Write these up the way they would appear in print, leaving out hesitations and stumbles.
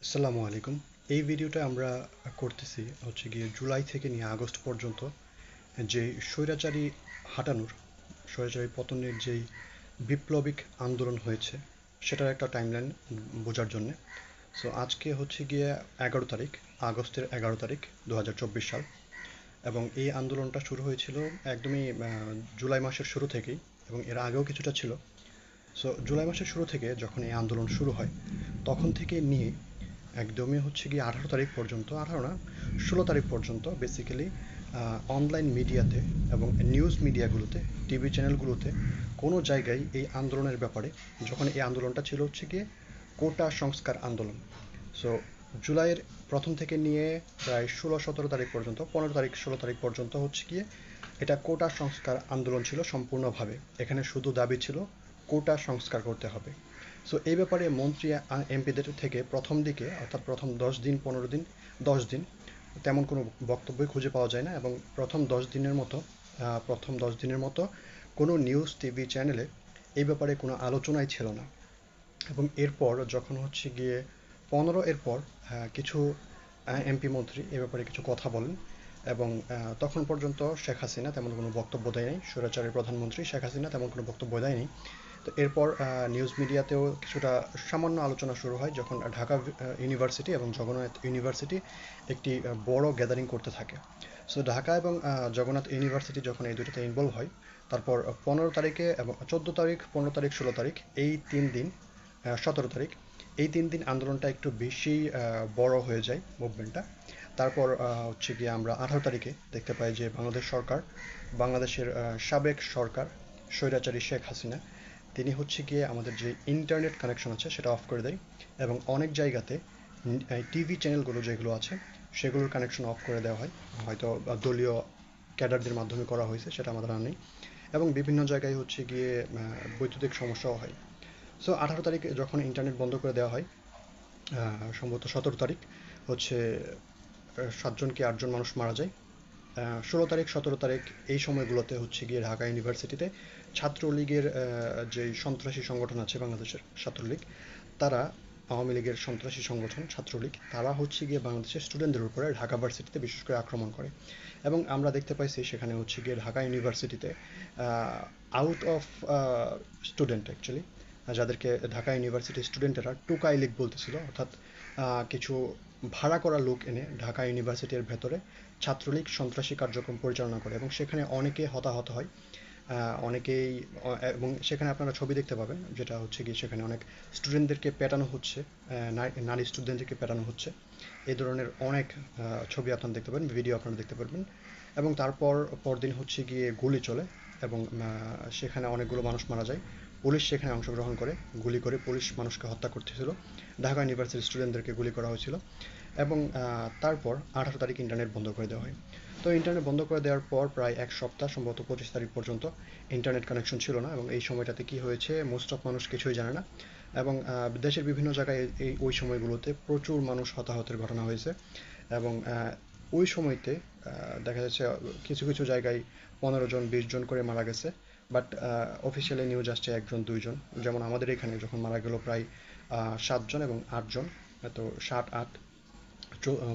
আসসালামু আলাইকুম। এই ভিডিওটা আমরা করতেছি হচ্ছে গিয়ে জুলাই থেকে নিয়ে আগস্ট পর্যন্ত যে স্বৈরাচারী হাঁটানোর স্বৈরাচারী পতনের যেই বিপ্লবিক আন্দোলন হয়েছে সেটার একটা টাইমলাইন বোঝার জন্যে। সো আজকে হচ্ছে গিয়ে 11 তারিখ, আগস্টের 11 তারিখ 2024 সাল। এবং এই আন্দোলনটা শুরু হয়েছিল একদমই জুলাই মাসের শুরু থেকেই, এবং এর আগেও কিছুটা ছিল। সো জুলাই মাসের শুরু থেকে যখন এই আন্দোলন শুরু হয় তখন থেকে নিয়ে একদমই হচ্ছে গিয়ে 18 তারিখ পর্যন্ত, 18 না, 16 তারিখ পর্যন্ত বেসিক্যালি অনলাইন মিডিয়াতে এবং নিউজ মিডিয়াগুলোতে, টিভি চ্যানেলগুলোতে কোনো জায়গায় এই আন্দোলনের ব্যাপারে, যখন এই আন্দোলনটা ছিল হচ্ছে গিয়ে কোটা সংস্কার আন্দোলন। সো জুলাইয়ের প্রথম থেকে নিয়ে প্রায় 16-17 তারিখ পর্যন্ত, 15 তারিখ 16 তারিখ পর্যন্ত হচ্ছে গিয়ে এটা কোটা সংস্কার আন্দোলন ছিল সম্পূর্ণভাবে। এখানে শুধু দাবি ছিল কোটা সংস্কার করতে হবে। সো এই ব্যাপারে মন্ত্রী এমপিদের থেকে প্রথম দিকে, অর্থাৎ প্রথম 10 দিন 15 দিন, 10 দিন তেমন কোনো বক্তব্যই খুঁজে পাওয়া যায় না। এবং প্রথম 10 দিনের মতো কোনো নিউজ টিভি চ্যানেলে এই ব্যাপারে কোনো আলোচনাই ছিল না। এবং এরপর যখন হচ্ছে গিয়ে 15 এর পর কিছু এমপি মন্ত্রী এ ব্যাপারে কিছু কথা বলেন। এবং তখন পর্যন্ত শেখ হাসিনা তেমন কোনো বক্তব্য দেয়নি, স্বৈরাচারের প্রধানমন্ত্রী শেখ হাসিনা তেমন কোনো বক্তব্য দেয়নি। তো এরপর নিউজ মিডিয়াতেও কিছুটা সামান্য আলোচনা শুরু হয় যখন ঢাকা ইউনিভার্সিটি এবং জগন্নাথ ইউনিভার্সিটি একটি বড় গ্যাদারিং করতে থাকে। সো ঢাকা এবং জগন্নাথ ইউনিভার্সিটি যখন এই দুটোতে ইনভলভ হয়, তারপর 15 তারিখে এবং 14 তারিখ, 15 তারিখ, 16 তারিখ, এই 3 দিন, 17 তারিখ, এই 3 দিন আন্দোলনটা একটু বেশি বড় হয়ে যায় মুভমেন্টটা। তারপর হচ্ছে গিয়ে আমরা 18 তারিখে দেখতে পাই যে বাংলাদেশের সাবেক সরকার স্বৈরাচারী শেখ হাসিনা, তিনি হচ্ছে গিয়ে আমাদের যে ইন্টারনেট কানেকশন আছে সেটা অফ করে দেয়। এবং অনেক জায়গাতে টিভি চ্যানেলগুলো যেগুলো আছে সেগুলোর কানেকশন অফ করে দেওয়া হয়। হয়তো দলীয় ক্যাডারদের মাধ্যমে করা হয়েছে, সেটা আমাদের জানা নেই। এবং বিভিন্ন জায়গায় হচ্ছে গিয়ে বৈদ্যুতিক সমস্যাও হয়। সো 18 তারিখে যখন ইন্টারনেট বন্ধ করে দেওয়া হয়, সম্ভবত 17 তারিখ হচ্ছে 7জন কি 8জন মানুষ মারা যায়। 16 তারিখ, 17 তারিখ, এই সময়গুলোতে হচ্ছে গিয়ে ঢাকা ইউনিভার্সিটিতে ছাত্রলীগের যেই সন্ত্রাসী সংগঠন আছে বাংলাদেশের, ছাত্রলীগ, তারা, আওয়ামী লীগের সন্ত্রাসী সংগঠন ছাত্রলীগ, তারা হচ্ছে গিয়ে বাংলাদেশের স্টুডেন্টদের উপরে ঢাকা ভার্সিটিতে বিশেষ করে আক্রমণ করে। এবং আমরা দেখতে পাইছি সেখানে হচ্ছে গিয়ে ঢাকা ইউনিভার্সিটিতে আউট অফ স্টুডেন্ট অ্যাকচুয়ালি, যাদেরকে ঢাকা ইউনিভার্সিটির স্টুডেন্টেরা টোকাই লীগ বলতেছিল, অর্থাৎ কিছু ভাড়া করা লোক এনে ঢাকা ইউনিভার্সিটির ভেতরে ছাত্রলীগ সন্ত্রাসী কার্যক্রম পরিচালনা করে এবং সেখানে অনেকে হতাহত হয়। অনেকেই, এবং সেখানে আপনারা ছবি দেখতে পাবেন, যেটা হচ্ছে গিয়ে সেখানে অনেক স্টুডেন্টদেরকে পেটানো হচ্ছে, নারী স্টুডেন্টদেরকে পেটানো হচ্ছে। এই ধরনের অনেক ছবি আপনারা দেখতে পাবেন, ভিডিও আপনারা দেখতে পারবেন। এবং তারপর পরদিন হচ্ছে গিয়ে গুলি চলে এবং সেখানে অনেকগুলো মানুষ মারা যায়। পুলিশ সেখানে অংশগ্রহণ করে, গুলি করে পুলিশ মানুষকে হত্যা করতেছিল, ঢাকা ইউনিভার্সিটির স্টুডেন্টদেরকে গুলি করা হয়েছিল। এবং তারপর 18 তারিখ ইন্টারনেট বন্ধ করে দেওয়া হয়। তো ইন্টারনেট বন্ধ করে দেওয়ার পর প্রায় এক সপ্তাহ, সম্ভবত 25 তারিখ পর্যন্ত ইন্টারনেট কানেকশন ছিল না। এবং এই সময়টাতে কি হয়েছে মোস্ট অফ মানুষ কিছুই জানে না। এবং দেশের বিভিন্ন জায়গায় ওই সময়গুলোতে প্রচুর মানুষ হতাহতের ঘটনা হয়েছে। এবং ওই সময়তে দেখা যাচ্ছে কিছু কিছু জায়গায় 15 জন 20 জন করে মারা গেছে। বাট অফিসিয়ালি নিউজ আসছে 1 জন 2 জন। যেমন আমাদের এখানে যখন মারা গেল প্রায় 7 জন এবং 8 জন, তো 7 8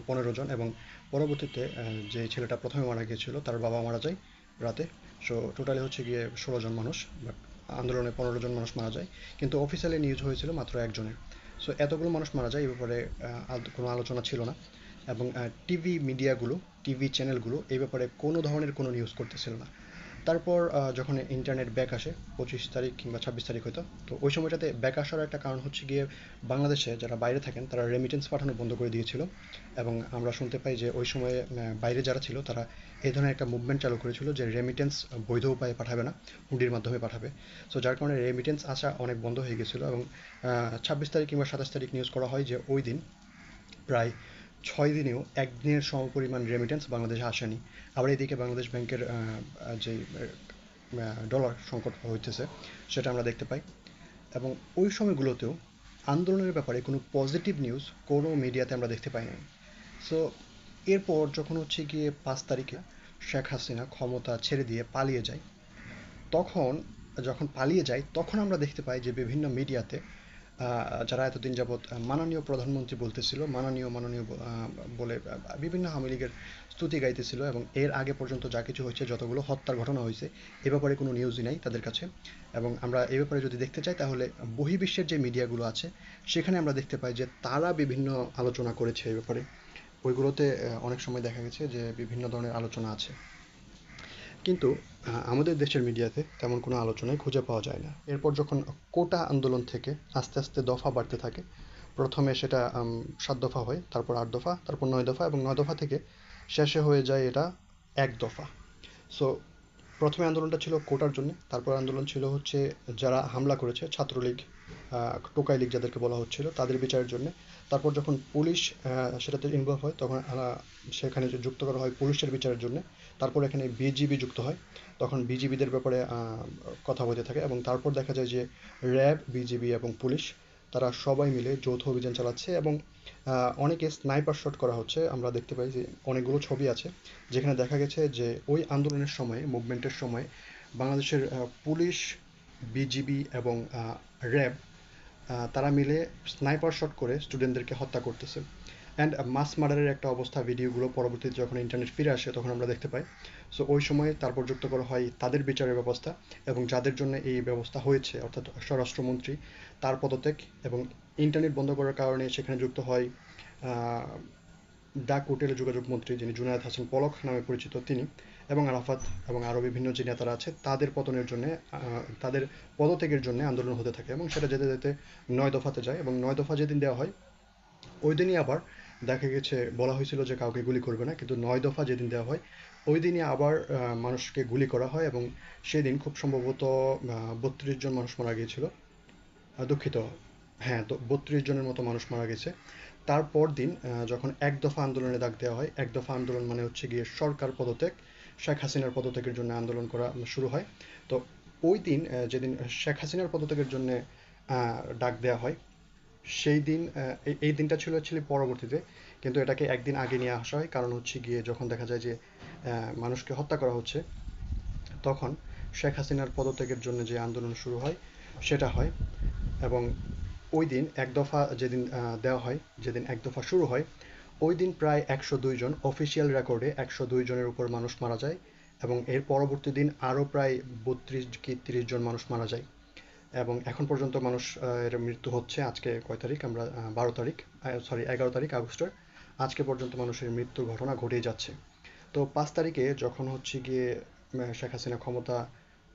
15 জন। এবং পরবর্তীতে যে ছেলেটা প্রথমে মারা গিয়েছিল তার বাবা মারা যায় রাতে। সো টোটালি হচ্ছে গিয়ে 16 জন মানুষ, বাট আন্দোলনে 15 জন মানুষ মারা যায়। কিন্তু অফিসিয়ালি নিউজ হয়েছিল মাত্র 1 জনের। সো এতগুলো মানুষ মারা যায় এই ব্যাপারে কোনো আলোচনা ছিল না। এবং টিভি মিডিয়াগুলো, টিভি চ্যানেলগুলো এই ব্যাপারে কোনো ধরনের কোনো নিউজ করতেছিল না। তারপর যখন ইন্টারনেট ব্যাক আসে 25 তারিখ কিংবা 26 তারিখ হয়তো, তো ওই সময়টাতে ব্যাক আসার একটা কারণ হচ্ছে গিয়ে বাংলাদেশে যারা বাইরে থাকেন তারা রেমিটেন্স পাঠানো বন্ধ করে দিয়েছিল। এবং আমরা শুনতে পাই যে ওই সময়ে বাইরে যারা ছিল তারা এই ধরনের একটা মুভমেন্ট চালু করেছিল যে রেমিটেন্স বৈধ উপায়ে পাঠাবে না, হুন্ডির মাধ্যমে পাঠাবে। সো যার কারণে রেমিটেন্স আসা অনেক বন্ধ হয়ে গেছিলো। এবং 26 তারিখ কিংবা 27 তারিখ নিউজ করা হয় যে ওই দিন প্রায় 6 দিনেও একদিনের সমপরিমাণ রেমিটেন্স বাংলাদেশে আসেনি। আবার এদিকে বাংলাদেশ ব্যাংকের যে ডলার সংকট হইতেছে সেটা আমরা দেখতে পাই। এবং ওই সময়গুলোতেও আন্দোলনের ব্যাপারে কোনো পজিটিভ নিউজ কোনো মিডিয়াতে আমরা দেখতে পাই নাই। সো এরপর যখন হচ্ছে গিয়ে 5 তারিখে শেখ হাসিনা ক্ষমতা ছেড়ে দিয়ে পালিয়ে যায়, তখন যখন পালিয়ে যায় তখন আমরা দেখতে পাই যে বিভিন্ন মিডিয়াতে যারা এতদিন যাবৎ মাননীয় প্রধানমন্ত্রী বলতেছিল, মাননীয় মাননীয় বলে বিভিন্ন আওয়ামী লীগের স্তুতি গাইতেছিল, এবং এর আগে পর্যন্ত যা কিছু হয়েছে, যতগুলো হত্যার ঘটনা হয়েছে, এ ব্যাপারে কোনো নিউজই নাই তাদের কাছে। এবং আমরা এ ব্যাপারে যদি দেখতে চাই, তাহলে বহির্বিশ্বের যে মিডিয়াগুলো আছে সেখানে আমরা দেখতে পাই যে তারা বিভিন্ন আলোচনা করেছে এই ব্যাপারে। ওইগুলোতে অনেক সময় দেখা গেছে যে বিভিন্ন ধরনের আলোচনা আছে, কিন্তু আমাদের দেশের মিডিয়াতে তেমন কোনো আলোচনাই খুঁজে পাওয়া যায় না। এরপর যখন কোটা আন্দোলন থেকে আস্তে আস্তে দফা বাড়তে থাকে, প্রথমে সেটা 7 দফা হয়, তারপর 8 দফা, তারপর 9 দফা, এবং 9 দফা থেকে শেষে হয়ে যায় এটা 1 দফা। সো প্রথমে আন্দোলনটা ছিল কোটার জন্য, তারপর আন্দোলন ছিল হচ্ছে যারা হামলা করেছে, ছাত্রলীগ, টোকাই লীগ যাদেরকে বলা হচ্ছিল, তাদের বিচারের জন্য। তারপর যখন পুলিশ সেটাতে ইনভলভ হয়, তখন সেখানে যুক্ত করা হয় পুলিশের বিচারের জন্য। তারপর এখানে বিজিবি যুক্ত হয়, তখন বিজিবিদের ব্যাপারে কথা বলতে থাকে, এবং তারপর দেখা যায় যে র্যাব, বিজিবি এবং পুলিশ তারা সবাই মিলে যৌথ অভিযান চালাচ্ছে, এবং অনেকে স্নাইপার শট করা হচ্ছে। আমরা দেখতে পাই যে অনেকগুলো ছবি আছে যেখানে দেখা গেছে যে ওই আন্দোলনের সময়, মুভমেন্টের সময়, বাংলাদেশের পুলিশ, বিজিবি এবং র্যাব তারা মিলে স্নাইপার শট করে স্টুডেন্টদেরকে হত্যা করতেছে। অ্যান্ড মাস মার্ডারের একটা অবস্থা ভিডিওগুলো পরবর্তীতে যখন ইন্টারনেট ফিরে আসে তখন আমরা দেখতে পাই। সো ওই সময় তারপর যুক্ত করা হয় তাদের বিচারের ব্যবস্থা, এবং যাদের জন্য এই ব্যবস্থা হয়েছে অর্থাৎ স্বরাষ্ট্রমন্ত্রী, তার পদত্যাগ, এবং ইন্টারনেট বন্ধ করার কারণে সেখানে যুক্ত হয় ডাক ও টেলিযোগাযোগ মন্ত্রী, যিনি জুনায়েদ হাসান পলক নামে পরিচিত, তিনি, এবং আরাফাত এবং আরও বিভিন্ন যে নেতারা আছে তাদের পতনের জন্য, তাদের পদত্যাগের জন্য আন্দোলন হতে থাকে, এবং সেটা যেতে যেতে 9 দফাতে যায়। এবং 9 দফা যেদিন দেওয়া হয় ওই দিনই আবার দেখা গেছে বলা হয়েছিল যে কাউকে গুলি করবে না, কিন্তু 9 দফা যেদিন দেওয়া হয় ওই দিনই আবার মানুষকে গুলি করা হয়, এবং সেদিন খুব সম্ভবত 32 জন মানুষ মারা গিয়েছিল। দুঃখিত, হ্যাঁ, তো 32 জনের মতো মানুষ মারা গেছে। তারপর দিন যখন 1 দফা আন্দোলনে ডাক দেওয়া হয়, 1 দফা আন্দোলন মানে হচ্ছে গিয়ে সরকার পদত্যাগ, শেখ হাসিনার পদত্যাগের জন্য আন্দোলন করা শুরু হয়। তো ওই দিন যেদিন শেখ হাসিনার পদত্যাগের জন্য ডাক দেওয়া হয়, সেই দিন এই দিনটা ছিল অ্যাকচুয়ালি পরবর্তীতে, কিন্তু এটাকে একদিন আগে নিয়ে আসা হয়, কারণ হচ্ছে গিয়ে যখন দেখা যায় যে মানুষকে হত্যা করা হচ্ছে, তখন শেখ হাসিনার পদত্যাগের জন্য যে আন্দোলন শুরু হয় সেটা হয়। এবং ওই দিন 1 দফা যেদিন দেওয়া হয়, যেদিন 1 দফা শুরু হয়, ওই দিন প্রায় 102 জন, অফিসিয়াল রেকর্ডে 102 জনের উপর মানুষ মারা যায়, এবং এর পরবর্তী দিন আরও প্রায় 32 কি 30 জন মানুষ মারা যায়। এবং এখন পর্যন্ত মানুষ এর মৃত্যু হচ্ছে। আজকে কয় তারিখ আমরা, 12 তারিখ, সরি 11 তারিখ আগস্টের, আজকে পর্যন্ত মানুষের মৃত্যুর ঘটনা ঘটেই যাচ্ছে। তো 5 তারিখে যখন হচ্ছে গিয়ে শেখ হাসিনা ক্ষমতা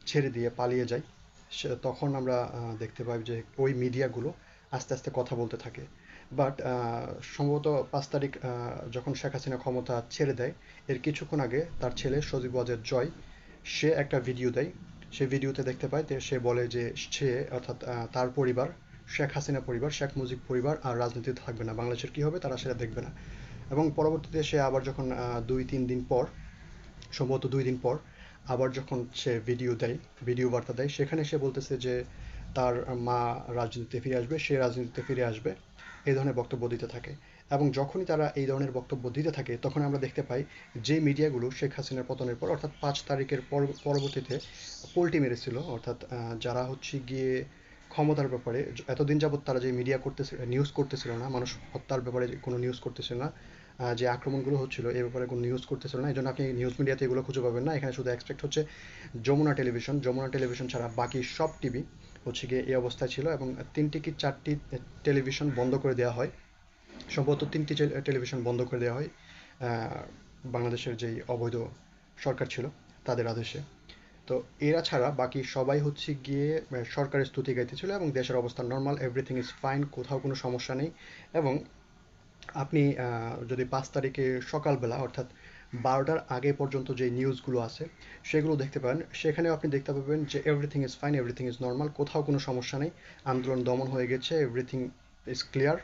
ছেড়ে দিয়ে পালিয়ে যায়, তখন আমরা দেখতে পাই যে ওই মিডিয়াগুলো আস্তে আস্তে কথা বলতে থাকে। বাট সম্ভবত 5 তারিখ যখন শেখ হাসিনা ক্ষমতা ছেড়ে দেয়, এর কিছুক্ষণ আগে তার ছেলে সজীব ওয়াজেদ জয়, সে একটা ভিডিও দেয়। সে ভিডিওতে দেখতে পায় যে সে বলে যে সে, অর্থাৎ তার পরিবার, শেখ হাসিনা পরিবার, শেখ মুজিব পরিবার আর রাজনীতিতে থাকবে না, বাংলাদেশের কি হবে তারা সেটা দেখবে না। এবং পরবর্তীতে সে আবার যখন 2-3 দিন পর, সম্ভবত 2 দিন পর, আবার যখন সে ভিডিও দেয়, ভিডিও বার্তা দেয়, সেখানে সে বলতেছে যে তার মা রাজনীতিতে ফিরে আসবে, সে রাজনীতিতে ফিরে আসবে, এই ধরনের বক্তব্য দিতে থাকে। এবং যখনই তারা এই ধরনের বক্তব্য দিতে থাকে, তখন আমরা দেখতে পাই যে মিডিয়াগুলো শেখ হাসিনার পতনের পর, অর্থাৎ 5 তারিখের পরবর্তীতে পোল্টি মেরেছিল, অর্থাৎ যারা হচ্ছে গিয়ে ক্ষমতার ব্যাপারে এতদিন যাবৎ তারা যে মিডিয়া করতেছিল, নিউজ করতেছিল না, মানুষ হত্যার ব্যাপারে কোনো নিউজ করতেছিল না, যে আক্রমণগুলো হচ্ছিল এই ব্যাপারে কোনো নিউজ করতেছিল না, এই জন্য আপনি নিউজ মিডিয়াতে এগুলো খুঁজে পাবেন না। এখানে শুধু এক্সপেক্ট হচ্ছে যমুনা টেলিভিশন, যমুনা টেলিভিশন ছাড়া বাকি সব টিভি হচ্ছে গিয়ে এই অবস্থায় ছিল, এবং 3টি কি 4টি টেলিভিশন বন্ধ করে দেওয়া হয়, সম্ভবত 3টি টেলিভিশন বন্ধ করে দেওয়া হয় বাংলাদেশের যেই অবৈধ সরকার ছিল তাদের আদেশে। তো এরা ছাড়া বাকি সবাই হচ্ছে গিয়ে সরকারের স্তুতি গাইতেছিল, এবং দেশের অবস্থা নর্মাল, এভরিথিং ইজ ফাইন, কোথাও কোনো সমস্যা নেই। এবং আপনি যদি 5 তারিখে সকালবেলা, অর্থাৎ 12টার আগে পর্যন্ত যে নিউজগুলো আছে সেগুলো দেখতে পান, সেখানেও আপনি দেখতে পাবেন যে everything is fine, everything is normal, কোথাও কোনো সমস্যা নেই, আন্দোলন দমন হয়ে গেছে, এভরিথিং ইজ ক্লিয়ার,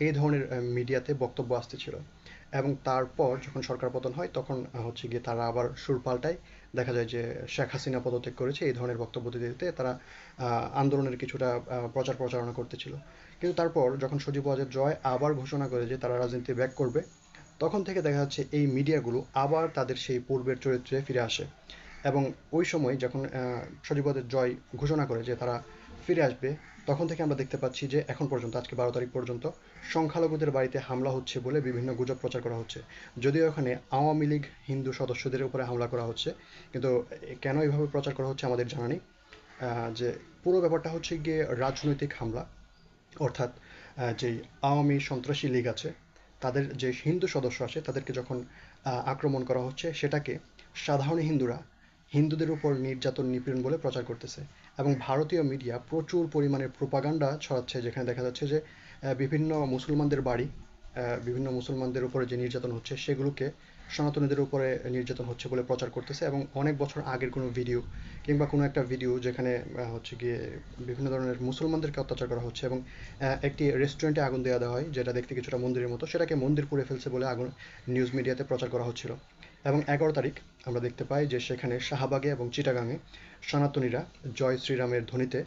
এই ধরনের মিডিয়াতে বক্তব্য আসতেছিল। এবং তারপর যখন সরকার পতন হয়, তখন হচ্ছে গিয়ে তারা আবার সুর পাল্টায়, দেখা যায় যে শেখ হাসিনা পদত্যাগ করেছে, এই ধরনের বক্তব্য দিতে দিতে তারা আন্দোলনের কিছুটা প্রচার প্রচারণা করতেছিল। কিন্তু তারপর যখন সজীব ওয়াজেদ জয় আবার ঘোষণা করে যে তারা রাজনীতি ব্যাক করবে, তখন থেকে দেখা যাচ্ছে এই মিডিয়াগুলো আবার তাদের সেই পূর্বের চরিত্রে ফিরে আসে। এবং ওই সময় যখন সজীব ওয়াজেদ জয় ঘোষণা করে যে তারা ফিরে আসবে, তখন থেকে আমরা দেখতে পাচ্ছি যে এখন পর্যন্ত আজকে 12 তারিখ পর্যন্ত সংখ্যালঘুদের বাড়িতে হামলা হচ্ছে বলে বিভিন্ন গুজব প্রচার করা হচ্ছে। যদিও এখানে আওয়ামী লীগ হিন্দু সদস্যদের উপরে হামলা করা হচ্ছে, কিন্তু কেন এইভাবে প্রচার করা হচ্ছে আমাদের জানা নেই। যে পুরো ব্যাপারটা হচ্ছে গিয়ে রাজনৈতিক হামলা, অর্থাৎ যেই আওয়ামী সন্ত্রাসী লীগ আছে তাদের যে হিন্দু সদস্য আছে তাদেরকে যখন আক্রমণ করা হচ্ছে, সেটাকে সাধারণ হিন্দুরা হিন্দুদের উপর নির্যাতন নিপীড়ন বলে প্রচার করতেছে। এবং ভারতীয় মিডিয়া প্রচুর পরিমাণে প্রোপাগান্ডা ছড়াচ্ছে, যেখানে দেখা যাচ্ছে যে বিভিন্ন মুসলমানদের বাড়ি, বিভিন্ন মুসলমানদের উপরে যে নির্যাতন হচ্ছে সেগুলোকে সনাতনীদের উপরে নির্যাতন হচ্ছে বলে প্রচার করতেছে। এবং অনেক বছর আগের কোনো ভিডিও কিংবা কোনো একটা ভিডিও যেখানে হচ্ছে গিয়ে বিভিন্ন ধরনের মুসলমানদেরকে অত্যাচার করা হচ্ছে, এবং একটি রেস্টুরেন্টে আগুন দেওয়া হয় যেটা দেখতে কিছুটা মন্দিরের মতো, সেটাকে মন্দির পুড়ে ফেলছে বলে আগুন নিউজ মিডিয়াতে প্রচার করা হচ্ছিল। এবং 11 তারিখ আমরা দেখতে পাই যে সেখানে শাহবাগে এবং চিটাগাঙে সনাতনীরা জয় শ্রীরামের ধ্বনিতে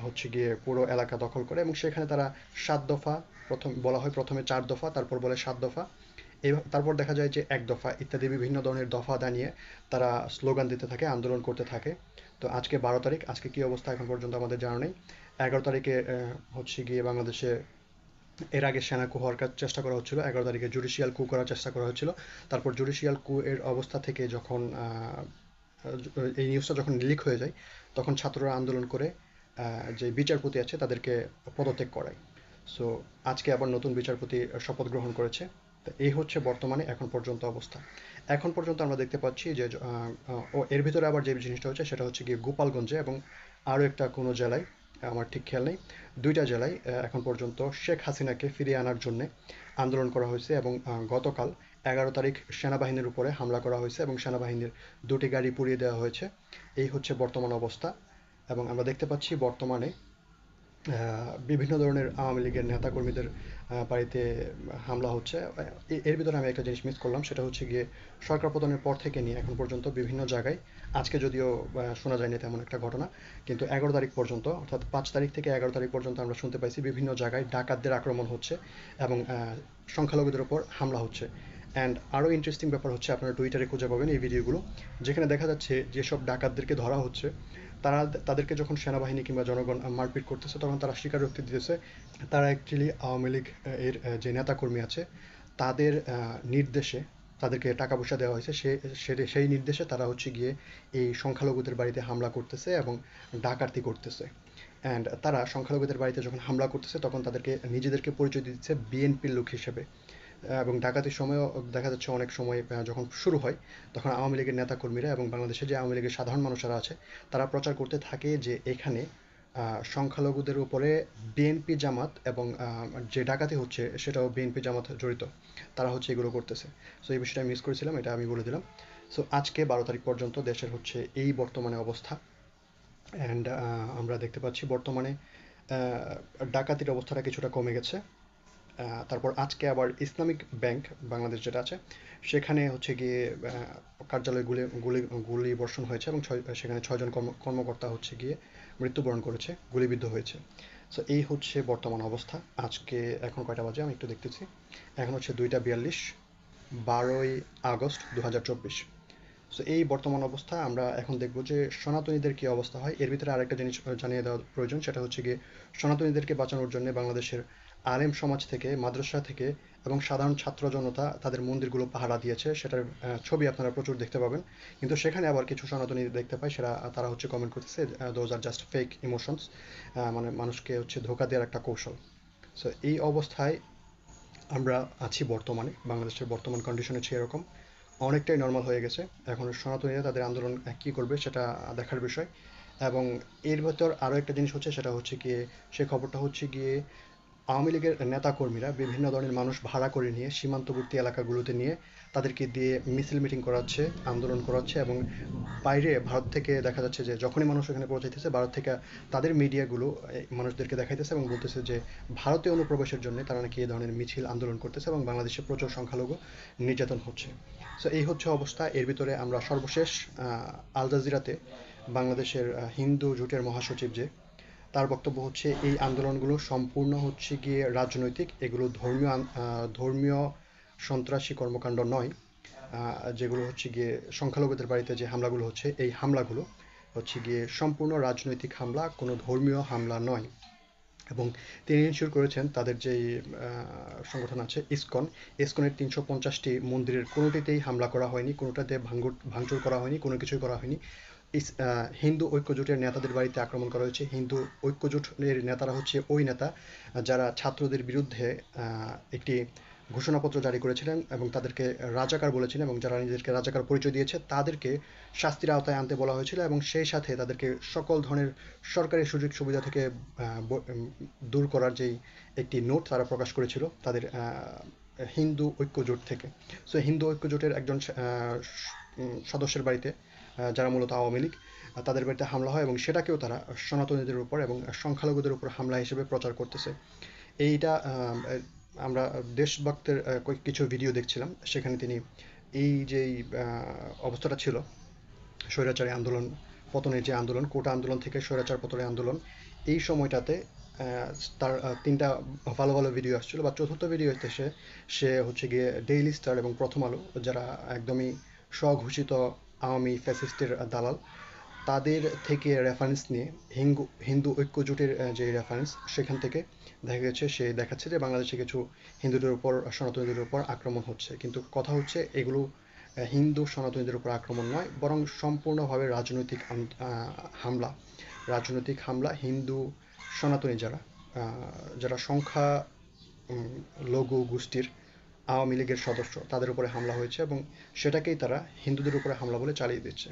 হচ্ছে গিয়ে পুরো এলাকা দখল করে, এবং সেখানে তারা 7 দফা, প্রথম বলা হয় প্রথমে 4 দফা, তারপর বলে 7 দফা, এই তারপর দেখা যায় যে 1 দফা ইত্যাদি বিভিন্ন ধরনের দফা দাঁড়িয়ে তারা স্লোগান দিতে থাকে, আন্দোলন করতে থাকে। তো আজকে 12 তারিখ, আজকে কি অবস্থা এখন পর্যন্ত আমাদের জানা নেই। 11 তারিখে হচ্ছে গিয়ে বাংলাদেশে এর আগে সেনা কু হওয়ার চেষ্টা করা হচ্ছিল, 11 তারিখে জুডিশিয়াল কু করার চেষ্টা করা হচ্ছিল। তারপর জুডিশিয়াল কু এর অবস্থা থেকে যখন এই নিউজটা যখন লিক হয়ে যায়, তখন ছাত্ররা আন্দোলন করে যে বিচারপতি আছে তাদেরকে পদত্যাগ করায়। সো আজকে আবার নতুন বিচারপতি শপথ গ্রহণ করেছে। তো এই হচ্ছে বর্তমানে এখন পর্যন্ত অবস্থা। এখন পর্যন্ত আমরা দেখতে পাচ্ছি যে এর ভিতরে আবার যে জিনিসটা হচ্ছে সেটা হচ্ছে গিয়ে গোপালগঞ্জে এবং আরও একটা কোনো জেলায়, আমার ঠিক খেয়াল নেই, 2টা জেলায় এখন পর্যন্ত শেখ হাসিনাকে ফিরিয়ে আনার জন্য আন্দোলন করা হয়েছে। এবং গতকাল 11 তারিখ সেনাবাহিনীর উপরে হামলা করা হয়েছে এবং সেনাবাহিনীর 2টি গাড়ি পুড়িয়ে দেওয়া হয়েছে। এই হচ্ছে বর্তমান অবস্থা। এবং আমরা দেখতে পাচ্ছি বর্তমানে বিভিন্ন ধরনের আওয়ামী লীগের নেতাকর্মীদের বাড়িতে হামলা হচ্ছে। এর ভিতরে আমি একটা জিনিস মিস করলাম, সেটা হচ্ছে গিয়ে সরকার পতনের পর থেকে নিয়ে এখন পর্যন্ত বিভিন্ন জায়গায়, আজকে যদিও শোনা যায়নি তেমন একটা ঘটনা, কিন্তু 11 তারিখ পর্যন্ত, অর্থাৎ 5 তারিখ থেকে 11 তারিখ পর্যন্ত আমরা শুনতে পাইছি বিভিন্ন জায়গায় ডাকাতদের আক্রমণ হচ্ছে এবং সংখ্যালঘুদের ওপর হামলা হচ্ছে। অ্যান্ড আরও ইন্টারেস্টিং ব্যাপার হচ্ছে, আপনারা টুইটারে খুঁজে পাবেন এই ভিডিওগুলো, যেখানে দেখা যাচ্ছে যেসব ডাকাতদেরকে ধরা হচ্ছে তারা, তাদেরকে যখন সেনাবাহিনী কিংবা জনগণ মারপিট করতেছে তখন তারা স্বীকারোক্তি দিতেছে তারা অ্যাকচুয়ালি আওয়ামী লীগ এর যে নেতাকর্মী আছে তাদের নির্দেশে তাদেরকে টাকা পয়সা দেওয়া হয়েছে, সেই নির্দেশে তারা হচ্ছে গিয়ে এই সংখ্যালঘুদের বাড়িতে হামলা করতেছে এবং ডাকাতি করতেছে। অ্যান্ড তারা সংখ্যালঘুদের বাড়িতে যখন হামলা করতেছে তখন তাদেরকে নিজেদেরকে পরিচয় দিচ্ছে বিএনপির লোক হিসেবে। এবং ডাকাতির সময়ও দেখা যাচ্ছে অনেক সময় যখন শুরু হয় তখন আওয়ামী লীগের নেতাকর্মীরা এবং বাংলাদেশে যে আওয়ামী লীগের সাধারণ মানুষেরা আছে তারা প্রচার করতে থাকে যে এখানে সংখ্যালঘুদের উপরে বিএনপি জামাত এবং যে ডাকাতি হচ্ছে সেটাও বিএনপি জামাত জড়িত, তারা হচ্ছে এগুলো করতেছে। সো এই বিষয়টা মিস করেছিলাম, এটা আমি বলে দিলাম। সো আজকে 12 তারিখ পর্যন্ত দেশের হচ্ছে এই বর্তমানে অবস্থা। অ্যান্ড আমরা দেখতে পাচ্ছি বর্তমানে ডাকাতির অবস্থাটা কিছুটা কমে গেছে। তারপর আজকে আবার ইসলামিক ব্যাংক বাংলাদেশ যেটা আছে সেখানে হচ্ছে গিয়ে কার্যালয়ে গুলি বর্ষণ হয়েছে এবং সেখানে 6 জন কর্মকর্তা হচ্ছে গিয়ে মৃত্যুবরণ করেছে, গুলিবিদ্ধ হয়েছে। সো এই হচ্ছে বর্তমান অবস্থা। আজকে এখন কয়টা বাজে আমি একটু দেখতেছি, এখন হচ্ছে 2টা 42, 12ই আগস্ট 2024। সো এই বর্তমান অবস্থা। আমরা এখন দেখব যে সনাতনীদের কী অবস্থা হয়। এর ভিতরে আরেকটা জিনিস জানিয়ে দেওয়া প্রয়োজন, সেটা হচ্ছে গিয়ে সনাতনীদেরকে বাঁচানোর জন্য বাংলাদেশের আলেম সমাজ থেকে, মাদ্রাসা থেকে এবং সাধারণ ছাত্র জনতা তাদের মন্দিরগুলো পাহারা দিয়েছে, সেটার ছবি আপনারা প্রচুর দেখতে পাবেন। কিন্তু সেখানে আবার কিছু সনাতনী দেখতে পাই, সেটা তারা হচ্ছে কমেন্ট করতেছে those are just fake emotions, মানে মানুষকে হচ্ছে ধোঁকা দেওয়ার একটা কৌশল। সো এই অবস্থায় আমরা আছি বর্তমানে, বাংলাদেশের বর্তমান কন্ডিশন হচ্ছে এরকম, অনেকটাই নর্মাল হয়ে গেছে। এখন সনাতনীরা তাদের আন্দোলন কী করবে সেটা দেখার বিষয়। এবং এর ভেতর আরও একটা জিনিস হচ্ছে, সেটা হচ্ছে গিয়ে সে খবরটা হচ্ছে গিয়ে আওয়ামী লীগের নেতাকর্মীরা বিভিন্ন ধরনের মানুষ ভাড়া করে নিয়ে সীমান্তবর্তী এলাকাগুলোতে নিয়ে তাদেরকে দিয়ে মিছিল মিটিং করাচ্ছে, আন্দোলন করাচ্ছে। এবং বাইরে ভারত থেকে দেখা যাচ্ছে যে যখনই মানুষ এখানে পৌঁছাইতেছে ভারত থেকে তাদের মিডিয়াগুলো মানুষদেরকে দেখাইতেছে এবং বলতেছে যে ভারতে অনুপ্রবেশের জন্য তারা নাকি এই ধরনের মিছিল আন্দোলন করতেছে এবং বাংলাদেশে প্রচুর সংখ্যালঘু নির্যাতন হচ্ছে। সো এই হচ্ছে অবস্থা। এর ভিতরে আমরা সর্বশেষ আল জাজিরাতে বাংলাদেশের হিন্দু জোটের মহাসচিব যে, তার বক্তব্য হচ্ছে এই আন্দোলনগুলো সম্পূর্ণ হচ্ছে গিয়ে রাজনৈতিক, এগুলো ধর্মীয় সন্ত্রাসী কর্মকাণ্ড নয়। যেগুলো হচ্ছে গিয়ে সংখ্যালঘুদের বাড়িতে যে হামলাগুলো হচ্ছে এই হামলাগুলো হচ্ছে গিয়ে সম্পূর্ণ রাজনৈতিক হামলা, কোনো ধর্মীয় হামলা নয়। এবং তিনি এনশিওর করেছেন তাদের যেই সংগঠন আছে ইসকনের 350টি মন্দিরের কোনোটিতেই হামলা করা হয়নি, কোনোটাতে ভাঙচুর করা হয়নি, কোনো কিছুই করা হয়নি। হিন্দু ঐক্যজোটের নেতাদের বাড়িতে আক্রমণ করা হয়েছে। হিন্দু ঐক্যজোটের নেতারা হচ্ছে ওই নেতা যারা ছাত্রদের বিরুদ্ধে একটি ঘোষণাপত্র জারি করেছিলেন এবং তাদেরকে রাজাকার বলেছিলেন, এবং যারা নিজেদেরকে রাজাকার পরিচয় দিয়েছে তাদেরকে শাস্তির আওতায় আনতে বলা হয়েছিল, এবং সেই সাথে তাদেরকে সকল ধরনের সরকারি সুযোগ সুবিধা থেকে দূর করার যেই একটি নোট তারা প্রকাশ করেছিল তাদের হিন্দু ঐক্যজোট থেকে। সো হিন্দু ঐক্যজোটের একজন সদস্যের বাড়িতে, যারা মূলত আওয়ামী লীগ, তাদের বাড়িতে হামলা হয়, এবং সেটাকেও তারা সনাতনীদের উপর এবং সংখ্যালঘুদের উপর হামলা হিসেবে প্রচার করতেছে। এইটা আমরা দেশভক্তের কিছু ভিডিও দেখছিলাম, সেখানে তিনি এই যেই অবস্থাটা ছিল, স্বৈরাচারী আন্দোলন পতনের যে আন্দোলন, কোটা আন্দোলন থেকে স্বৈরাচার পতনের আন্দোলন, এই সময়টাতে তার তিনটা ভালো ভালো ভিডিও আসছিল, বা চতুর্থ ভিডিওতে সে হচ্ছে গিয়ে ডেইলি স্টার এবং প্রথম আলো, যারা একদমই স্বঘোষিত আওয়ামী ফ্যাসিস্টের দালাল, তাদের থেকে রেফারেন্স নিয়ে হিন্দু ঐক্যজোটের যে রেফারেন্স, সেখান থেকে দেখা গেছে সে দেখাচ্ছে যে বাংলাদেশে কিছু হিন্দুদের উপর, সনাতনীদের উপর আক্রমণ হচ্ছে। কিন্তু কথা হচ্ছে এগুলো হিন্দু সনাতনীদের উপর আক্রমণ নয়, বরং সম্পূর্ণভাবে রাজনৈতিক হামলা। রাজনৈতিক হামলা হিন্দু সনাতনী যারা সংখ্যা লঘু গোষ্ঠীর আওয়ামী লীগের সদস্য, তাদের উপরে হামলা হয়েছে, এবং সেটাকেই তারা হিন্দুদের উপরে হামলা বলে চালিয়ে দিচ্ছে।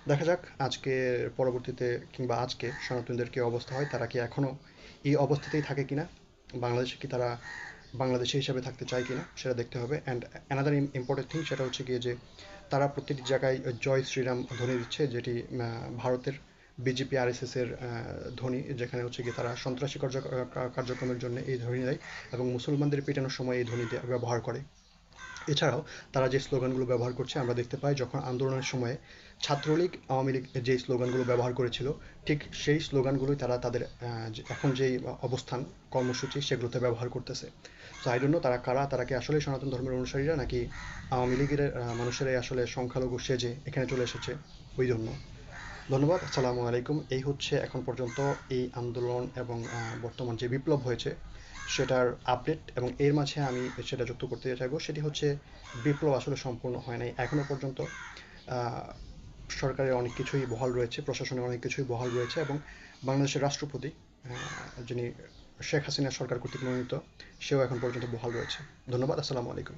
দেখা যাক আজকে, পরবর্তীতে, কিংবা আজকে সনাতনীদের কি অবস্থা হয়, তারা কি এখনো এই অবস্থাতেই থাকে কিনা, বাংলাদেশে কি তারা বাংলাদেশি হিসাবে থাকতে চায় কিনা, সেটা দেখতে হবে। অ্যান্ড অ্যানাদার ইম্পর্টেন্ট থিং, সেটা হচ্ছে গিয়ে যে তারা প্রত্যেকটি জায়গায় জয় শ্রীরাম ধ্বনি দিচ্ছে, যেটি ভারতের বিজেপি আরএসএস এর ধ্বনি, যেখানে হচ্ছে গিয়ে তারা সন্ত্রাসী কার্যক্রমের জন্য এই ধ্বনি দেয়, এবং মুসলমানদের পেটানোর সময় এই ধ্বনি ব্যবহার করে। এছাড়াও তারা যে স্লোগানগুলো ব্যবহার করছে আমরা দেখতে পাই, যখন আন্দোলনের সময়ে ছাত্রলীগ আওয়ামী লীগ যে স্লোগানগুলো ব্যবহার করেছিল, ঠিক সেই স্লোগানগুলোই তারা তাদের এখন যেই অবস্থান কর্মসূচি সেগুলোতে ব্যবহার করতেছে। তো আই ডোন্ট নো তারা কারা, তারা কি আসলে সনাতন ধর্মের অনুসারীরা, নাকি আওয়ামী লীগের মানুষেরাই আসলে সংখ্যালঘু সেজে এখানে চলে এসেছে ওই জন্য। ধন্যবাদ, আসসালামু আলাইকুম। এই হচ্ছে এখন পর্যন্ত এই আন্দোলন এবং বর্তমান যে বিপ্লব হয়েছে সেটার আপডেট, এবং এর মাঝে আমি সেটা যুক্ত করতে চাইবো, সেটি হচ্ছে বিপ্লব আসলে সম্পূর্ণ হয় নাই এখনো পর্যন্ত। সরকারের অনেক কিছুই বহাল রয়েছে, প্রশাসনের অনেক কিছুই বহাল রয়েছে, এবং বাংলাদেশের রাষ্ট্রপতি যিনি শেখ হাসিনা সরকার কর্তৃক মনোনীত, সেও এখন পর্যন্ত বহাল রয়েছে। ধন্যবাদ, আসসালামু আলাইকুম।